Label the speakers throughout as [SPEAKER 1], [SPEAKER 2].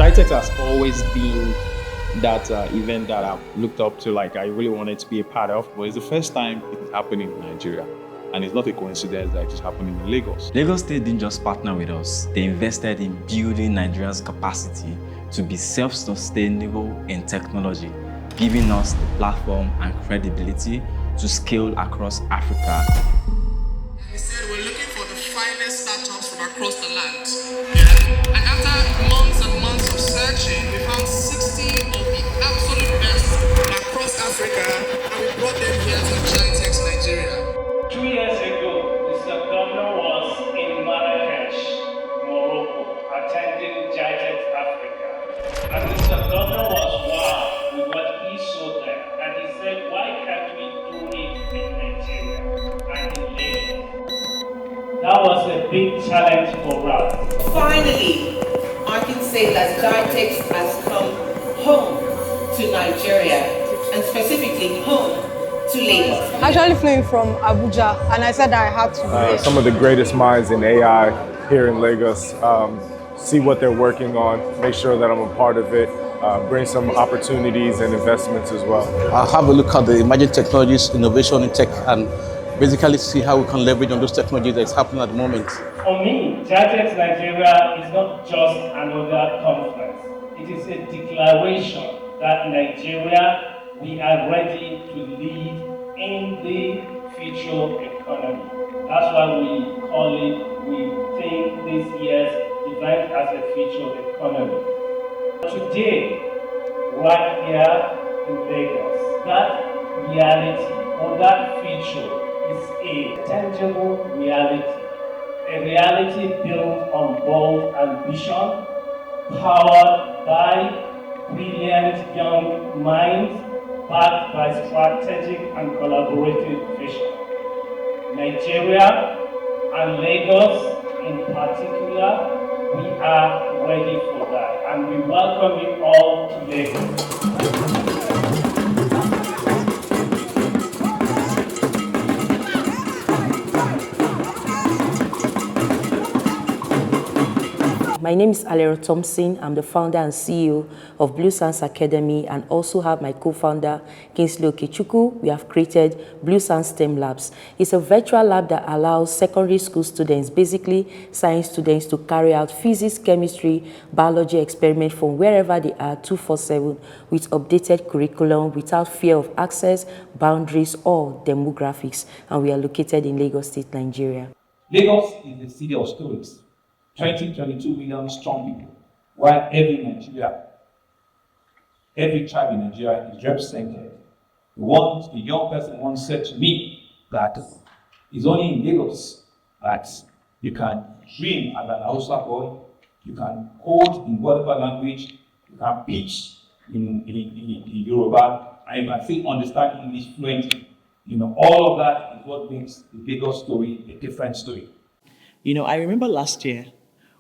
[SPEAKER 1] GITEX has always been that event that I've looked up to, like I really wanted to be a part of, but it's the first time it is happening in Nigeria. And it's not a coincidence that it is happening in Lagos.
[SPEAKER 2] Lagos State didn't just partner with us, they invested in building Nigeria's capacity to be self-sustainable in technology, giving us the platform and credibility to scale across Africa.
[SPEAKER 3] We said we're looking for the finest startups from across the land. Yeah. And after months and months of searching, we found 60 of the absolute best from across Africa, and we brought them here to GITEX Nigeria.
[SPEAKER 4] 2 years ago, Mr. Governor was in Marrakesh, Morocco, attending GITEX Africa. And Mr. Governor was wow with what he saw there. And he said, why can't we do it in Nigeria and in Lagos? That was a big challenge for us.
[SPEAKER 5] Finally, I can say that GITEX has come home to Nigeria, and specifically home to Lagos.
[SPEAKER 6] Actually flew in from Abuja, and I said I had to do it.
[SPEAKER 7] Some of the greatest minds in AI here in Lagos, see what they're working on, make sure that I'm a part of it, bring some opportunities and investments as well.
[SPEAKER 8] I'll have a look at the emerging technologies, innovation in tech, and basically see how we can leverage on those technologies that's happening at the moment.
[SPEAKER 4] For me, GITEX Nigeria is not just another conference. It is a declaration that Nigeria, we are ready to lead in the future economy. That's why we call it, we think this year's event as a future economy. Today, right here in Lagos, that reality or that future is a tangible reality. A reality built on bold ambition, powered by brilliant young minds, backed by strategic and collaborative vision. Nigeria and Lagos in particular, we are ready for that, and we welcome you all to Lagos.
[SPEAKER 9] My name is Alero Thompson. I'm the founder and CEO of Blue Sands Academy, and also have my co-founder, Kingsley Okechukwu. We have created Blue Sands STEM Labs. It's a virtual lab that allows secondary school students, basically science students, to carry out physics, chemistry, biology experiments from wherever they are 24/7 with updated curriculum without fear of access, boundaries, or demographics. And we are located in Lagos State, Nigeria.
[SPEAKER 10] Lagos is the city of stories. 22 million strong people, while every tribe in Nigeria is represented. The young person once said to me that it's only in Lagos that you can dream as an Hausa boy, you can code in whatever language, you can pitch in Yoruba, and you can still understand English fluently. All of that is what makes the Lagos story a different story.
[SPEAKER 11] I remember last year,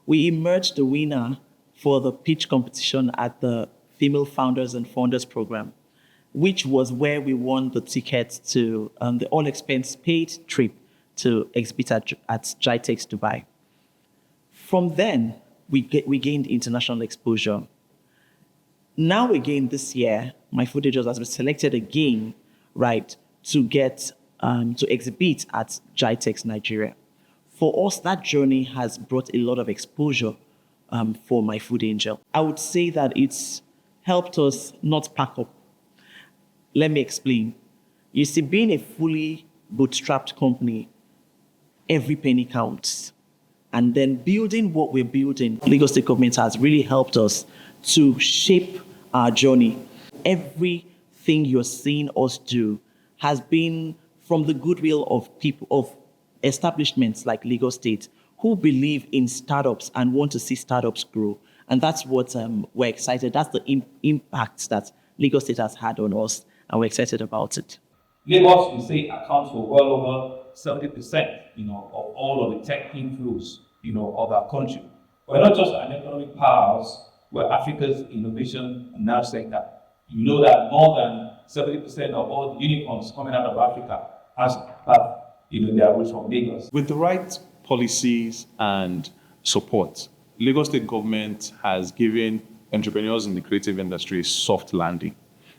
[SPEAKER 11] we emerged the winner for the pitch competition at the Female Founders and Founders Program, which was where we won the ticket to the all-expense paid trip to exhibit at GITEX Dubai. From then, we gained international exposure. Now again this year, my footage has been selected again, right, to get to exhibit at GITEX Nigeria. For us, that journey has brought a lot of exposure for My Food Angel. I would say that it's helped us not pack up. Let me explain. You see, being a fully bootstrapped company, every penny counts. And then building what we're building, Lagos State government has really helped us to shape our journey. Everything you're seeing us do has been from the goodwill of people, of establishments like Lagos State, who believe in startups and want to see startups grow. And that's what we're excited. That's the impact that Lagos State has had on us, and we're excited about it.
[SPEAKER 10] Lagos, we say, accounts for well over 70%, of all of the tech inflows, of our country. We're not just an economic powerhouse, we're Africa's innovation and now sector. You know that more than 70% of all the unicorns coming out of Africa have their roots from Lagos.
[SPEAKER 1] With the right policies and support, Lagos State government has given entrepreneurs in the creative industry is soft landing.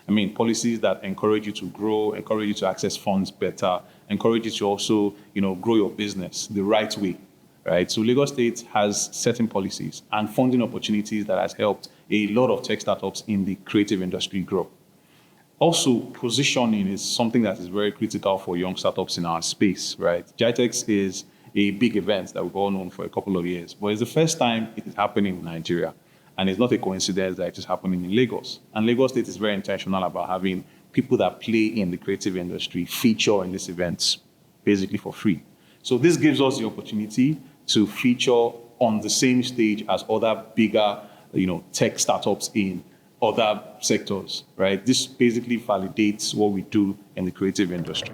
[SPEAKER 1] I mean, policies that encourage you to grow, encourage you to access funds better, encourage you to also, grow your business the right way, right? So Lagos State has certain policies and funding opportunities that has helped a lot of tech startups in the creative industry grow. Also, positioning is something that is very critical for young startups in our space, right? GITEX is a big event that we've all known for a couple of years, but it's the first time it is happening in Nigeria. And it's not a coincidence that it is happening in Lagos. And Lagos State is very intentional about having people that play in the creative industry feature in these events, basically for free. So this gives us the opportunity to feature on the same stage as other bigger, tech startups in other sectors, right? This basically validates what we do in the creative industry.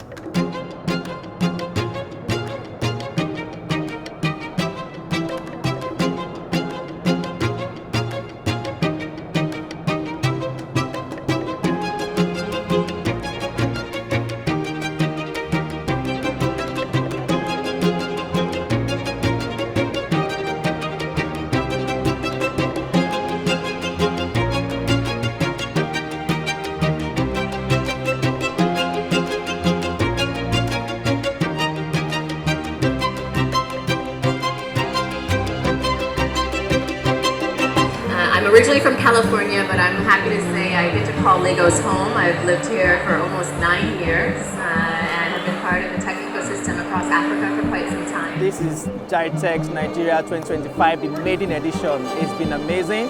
[SPEAKER 12] I'm originally from California, but I'm happy to say I get to call Lagos home. I've lived here for almost 9 years and have been part of the tech ecosystem across Africa for quite some time.
[SPEAKER 13] This is GITEX Nigeria 2025, the maiden edition. It's been amazing.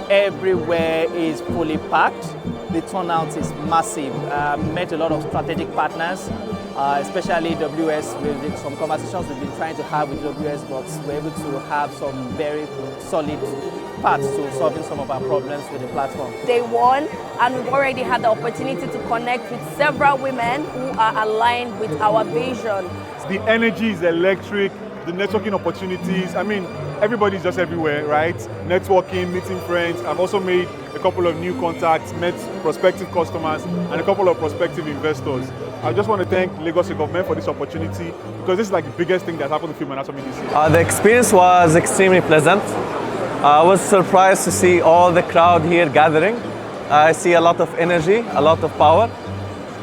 [SPEAKER 13] Everywhere is fully packed. The turnout is massive. Met a lot of strategic partners, especially WS. With some conversations we've been trying to have with WS, but we're able to have some very solid parts to solving some of our problems with the platform.
[SPEAKER 14] Day one, and we've already had the opportunity to connect with several women who are aligned with our vision.
[SPEAKER 7] The energy is electric, the networking opportunities. I mean, everybody's just everywhere, right? Networking, meeting friends. I've also made a couple of new contacts, met prospective customers, and a couple of prospective investors. I just want to thank Lagos State government for this opportunity, because this is like the biggest thing that happened to film anatomy this year.
[SPEAKER 15] The experience was extremely pleasant. I was surprised to see all the crowd here gathering. I see a lot of energy, a lot of power,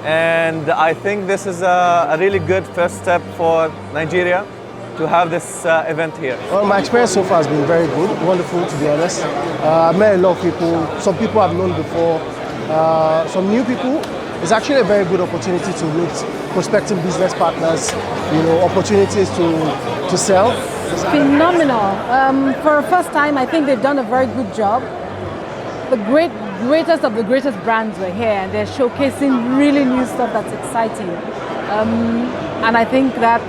[SPEAKER 15] and I think this is a really good first step for Nigeria to have this event here.
[SPEAKER 16] Well, my experience so far has been very good, wonderful to be honest. I've met a lot of people, some people I've known before, some new people. It's actually a very good opportunity to meet prospective business partners, opportunities to sell.
[SPEAKER 6] Phenomenal. For the first time, I think they've done a very good job. The greatest of the greatest brands were here, and they're showcasing really new stuff that's exciting. And I think that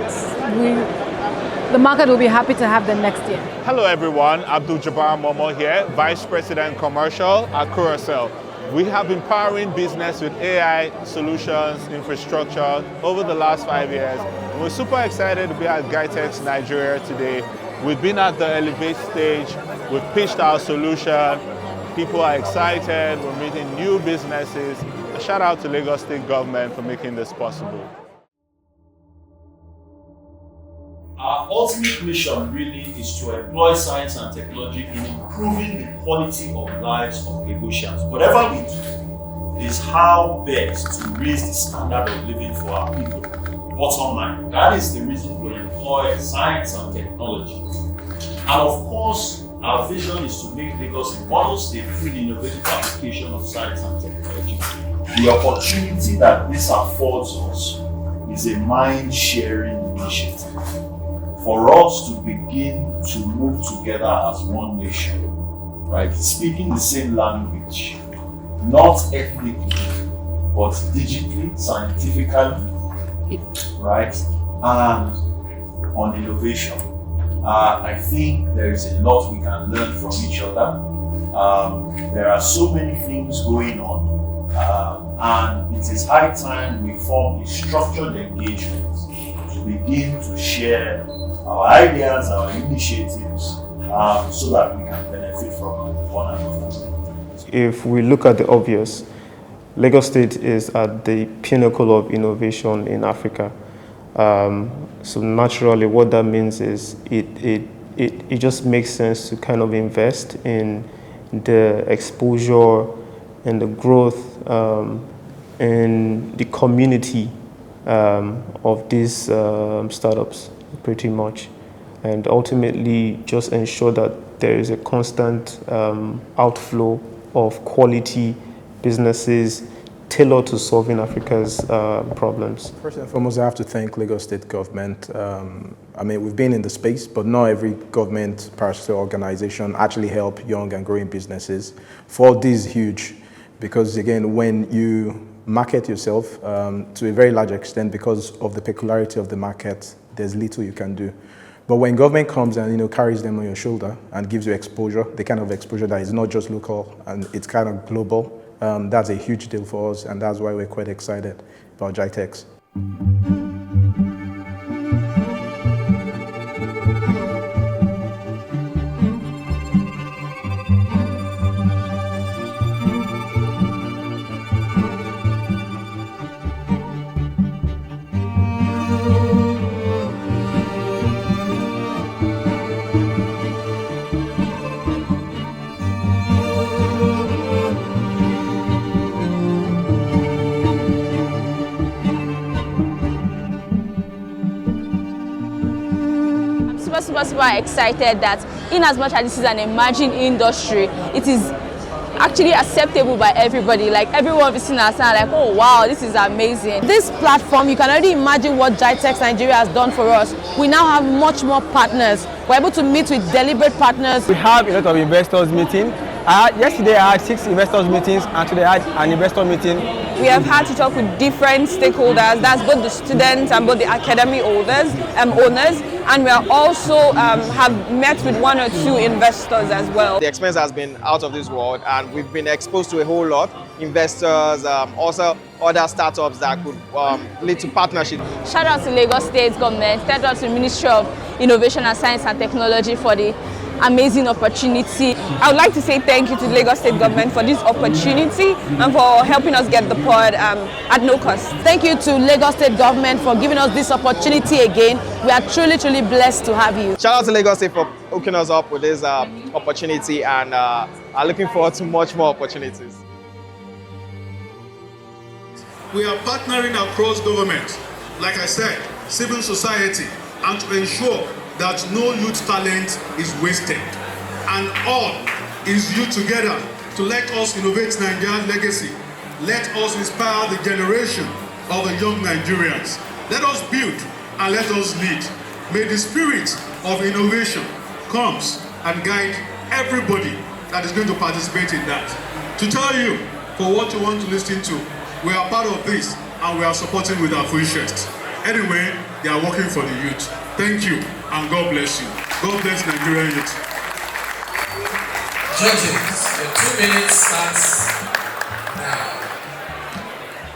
[SPEAKER 6] the market will be happy to have them next year.
[SPEAKER 17] Hello everyone, Abdul Jabbar Momo here, Vice President Commercial at Curacell. We have been powering business with AI solutions, infrastructure over the last 5 years. And we're super excited to be at GITEX Nigeria today. We've been at the Elevate stage, we've pitched our solution, people are excited, we're meeting new businesses. A shout out to Lagos State government for making this possible.
[SPEAKER 18] Our ultimate mission really is to employ science and technology in improving the quality of lives of Lagosians. Whatever we do is how best to raise the standard of living for our people. Bottom line, that is the reason we employ science and technology. And of course, our vision is to make Lagos a model state through the innovative application of science and technology. The opportunity that this affords us is a mind-sharing initiative for us to begin to move together as one nation, right? Speaking the same language, not ethnically, but digitally, scientifically, right? And on innovation. I think there is a lot we can learn from each other. There are so many things going on, and it is high time we form a structured engagement to begin to share our ideas, our initiatives, so that we can benefit from one another.
[SPEAKER 19] If we look at the obvious, Lagos State is at the pinnacle of innovation in Africa. So naturally, what that means is it just makes sense to kind of invest in the creative industry. There are opportunities that we can leverage on this technology that exist in Nigeria. So I think the exposure and the growth in the community of these startups, pretty much, and ultimately just ensure that there is a constant outflow of quality businesses tailored to solving Africa's problems.
[SPEAKER 20] First and foremost, I have to thank Lagos State government. I mean, we've been in the space, but not every government parasocial organization actually help young and growing businesses. For this is huge, because again, when you market yourself to a very large extent because of the peculiarity of the market, there's little you can do. But when government comes and carries them on your shoulder and gives you exposure, the kind of exposure that is not just local and it's kind of global, that's a huge deal for us, and that's why we're quite excited about GITEX.
[SPEAKER 14] Super excited that in as much as this is an emerging industry, it is actually acceptable by everybody. Like everyone visiting us and like, oh wow, this is amazing. This platform, you can already imagine what GITEX Nigeria has done for us. We now have much more partners. We're able to meet with deliberate partners.
[SPEAKER 21] We have a lot of investors meeting. Yesterday I had 6 investors meetings, and today I had an investor meeting.
[SPEAKER 22] We have had to talk with different stakeholders, that's both the students and both the academy owners, and we are also have met with 1 or 2 investors as well.
[SPEAKER 23] The experience has been out of this world, and we've been exposed to a whole lot. Investors, also other startups that could lead to partnership.
[SPEAKER 14] Shout out to Lagos State government, shout out to the Ministry of Innovation and Science and Technology for the amazing opportunity. I would like to say thank you to the Lagos State government for this opportunity and for helping us get the pod at no cost.
[SPEAKER 6] Thank you to Lagos State government for giving us this opportunity again. We are truly blessed to have you.
[SPEAKER 23] Shout out to Lagos State for hooking us up with this opportunity, and are looking forward to much more opportunities.
[SPEAKER 24] We are partnering across government, like I said, civil society, and to ensure that no youth talent is wasted. And all is you together to let us innovate Nigeria's legacy. Let us inspire the generation of the young Nigerians. Let us build and let us lead. May the spirit of innovation comes and guide everybody that is going to participate in that. To tell you, for what you want to listen to, we are part of this and we are supporting with our full chest. Anyway, they are working for the youth. Thank you and God bless you. God bless Nigerian youth.
[SPEAKER 3] Judges, your 2 minutes starts now.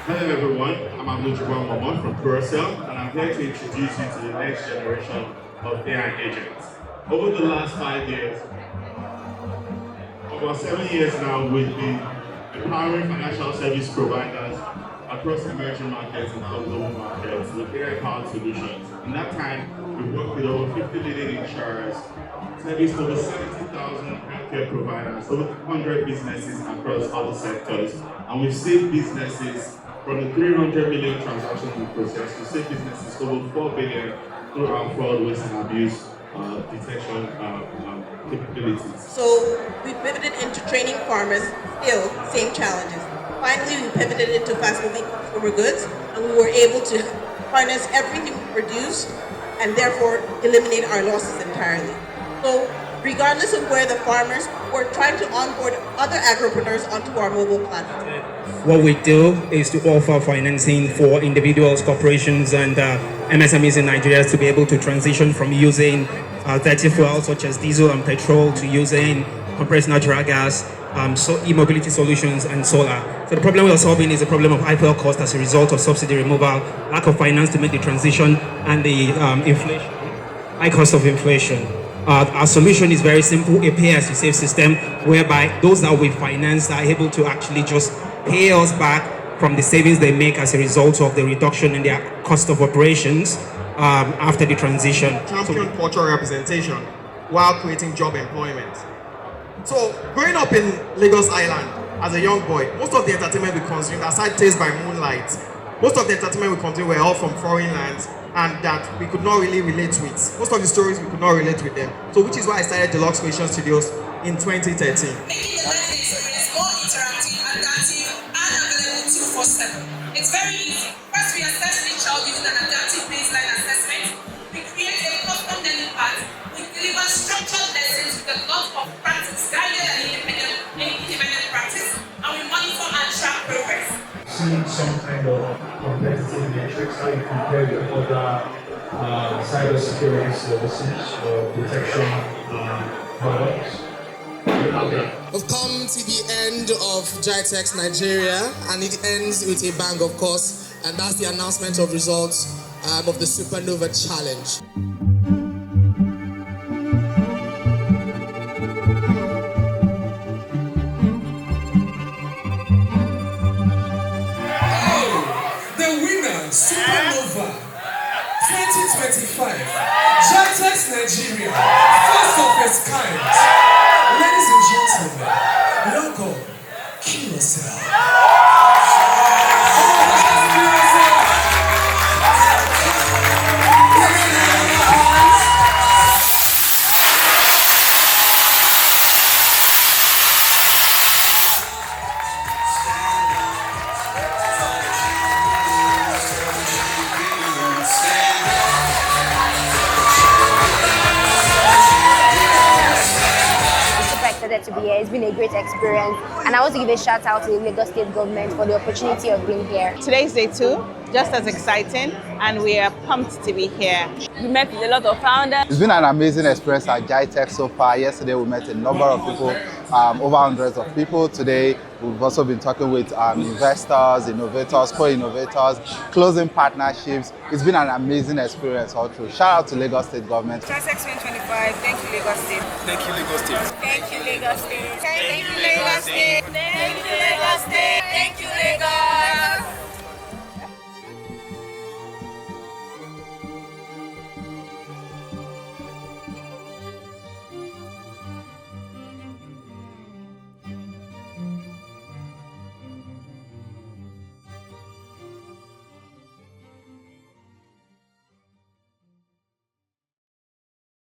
[SPEAKER 25] Hello everyone, I'm Abdul from Curacao, and I'm here to introduce you to the next generation of AI agents. Over the last 5 years, about 7 years now, we've been empowering financial service providers across emerging markets and global markets with AI-powered solutions. In that time, we've worked with over 50 leading insurers, serviced over 70,000 healthcare providers, over 100 businesses across other sectors, and we've saved businesses from the 300 million transactions we processed to save businesses over 4 billion through our fraud, waste, and abuse detection capabilities.
[SPEAKER 5] So we pivoted into training farmers, still same challenges. Finally, we pivoted into fast-moving consumer goods, and we were able to harness everything we produced and therefore eliminate our losses entirely. So regardless of where the farmers, we're trying to onboard other agripreneurs onto our mobile platform.
[SPEAKER 26] What we do is to offer financing for individuals, corporations, and MSMEs in Nigeria to be able to transition from using alternative fuels such as diesel and petrol to using compressed natural gas, e-mobility solutions, and solar. So the problem we are solving is the problem of high fuel cost as a result of subsidy removal, lack of finance to make the transition, and the inflation, high cost of inflation. Our solution is very simple, a pay-as-you-save system, whereby those that we finance are able to actually just pay us back from the savings they make as a result of the reduction in their cost of operations after the transition.
[SPEAKER 27] Champion cultural representation while creating job employment.
[SPEAKER 3] So, growing up in Lagos Island as a young boy, most of the entertainment we consumed, aside Taste by Moonlight, most of the entertainment we consumed were all from foreign lands and that we could not really relate with. Most of the stories we could not relate with them. So, which is why I started Deluxe Creation Studios in 2013.
[SPEAKER 2] Making the learning experience more interactive, adaptive, and available 247. It's very easy. First, we assess each child using an adaptive baseline assessment. We create a custom learning path. We deliver structured lessons with a lot of practice, guided and independent practice, and we monitor and track progress.
[SPEAKER 4] Seeing some kind of competitive metrics, how you compare with other cybersecurity services or detection products.
[SPEAKER 3] We've come to the end of GITEX Nigeria, and it ends with a bang, of course, and that's the announcement of results of the Supernova Challenge.
[SPEAKER 2] The winner, Supernova 2025, GITEX Nigeria, first of its kind. Ladies and gentlemen, welcome, QSL.
[SPEAKER 8] To be here. It's been a great experience, and I want to give a shout out to the Lagos State government for the opportunity of being here.
[SPEAKER 9] Today's day 2, just as exciting, and we are pumped to be here. We met with a lot of founders.
[SPEAKER 10] It's been an amazing experience at GITEX so far. Yesterday we met a number of people, over hundreds of people. Today we've also been talking with investors, innovators, co-innovators, closing partnerships. It's been an amazing experience all through. Shout out to Lagos State government.
[SPEAKER 2] GITEX 2025, thank you Lagos State.
[SPEAKER 10] Thank you Lagos State.
[SPEAKER 2] Thank you Lagos State. Thank you Lagos State. Thank you Lagos State. Thank you Lagos.